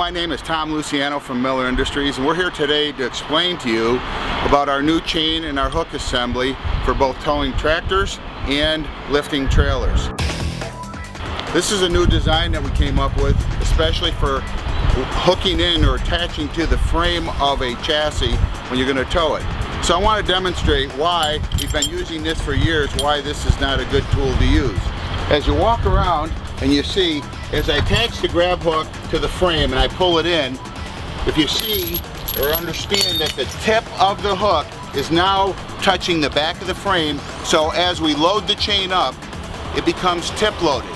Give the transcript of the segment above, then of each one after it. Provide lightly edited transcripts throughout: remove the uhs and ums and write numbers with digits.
my name is Tom Luciano from Miller Industries, and we're here today to explain to you about our new chain and our hook assembly for both towing tractors and lifting trailers. This is a new design that we came up with, especially for hooking in or attaching to the frame of a chassis when you're going to tow it. So I want to demonstrate why we've been using this for years, why this is not a good tool to use. As you walk around and you see, as I attach the grab hook to the frame and I pull it in, if you see or understand that the tip of the hook is now touching the back of the frame, so as we load the chain up, it becomes tip loaded.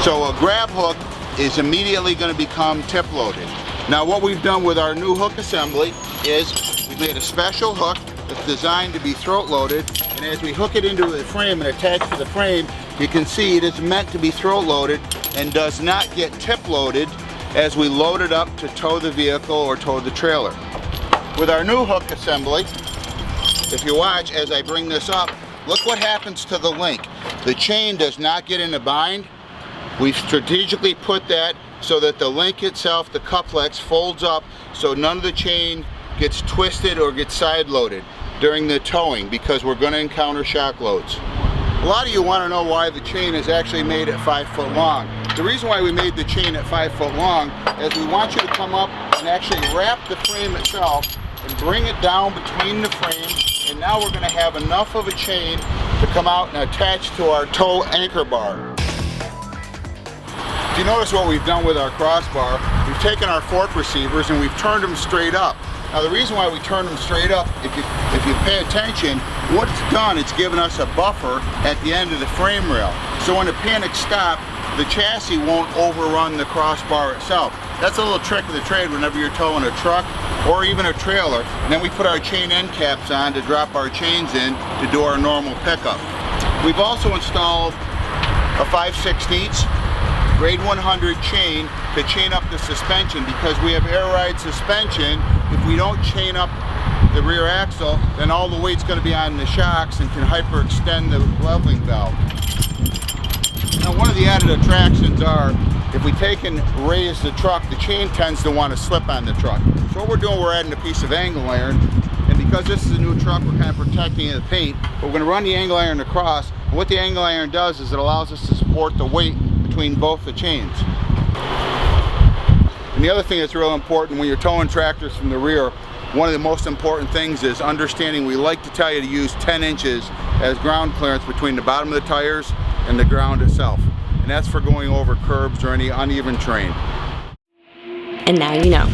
So a grab hook is immediately going to become tip loaded. Now what we've done with our new hook assembly is we've made a special hook that's designed to be throat loaded, and as we hook it into the frame and attach to the frame, you can see it is meant to be throat loaded and does not get tip loaded as we load it up to tow the vehicle or tow the trailer. With our new hook assembly, if you watch as I bring this up, look what happens to the link. The chain does not get in a bind. We've strategically put that so that the link itself, the couplets, folds up so none of the chain gets twisted or gets side loaded during the towing, because we're going to encounter shock loads. A lot of you want to know why the chain is actually made at 5 foot long. The reason why we made the chain at 5 foot long is we want you to come up and actually wrap the frame itself and bring it down between the frame, and now we're going to have enough of a chain to come out and attach to our tow anchor bar. If you notice what we've done with our crossbar, we've taken our fork receivers and we've turned them straight up. Now the reason why we turn them straight up, if you pay attention, what it's done, it's given us a buffer at the end of the frame rail. So when the panic stops, the chassis won't overrun the crossbar itself. That's a little trick of the trade whenever you're towing a truck or even a trailer. And then we put our chain end caps on to drop our chains in to do our normal pickup. We've also installed a 5/16 grade 100 chain to chain up the suspension, because we have air ride suspension. If we don't chain up the rear axle, then all the weight's going to be on the shocks and can hyperextend the leveling valve. Now one of the added attractions are, if we take and raise the truck, the chain tends to want to slip on the truck. So what we're doing, we're adding a piece of angle iron, and because this is a new truck, we're kind of protecting the paint, but we're going to run the angle iron across. And what the angle iron does is it allows us to support the weight between both the chains. And the other thing that's real important when you're towing tractors from the rear, one of the most important things is understanding, we like to tell you to use 10 inches as ground clearance between the bottom of the tires and the ground itself. And that's for going over curbs or any uneven terrain. And now you know.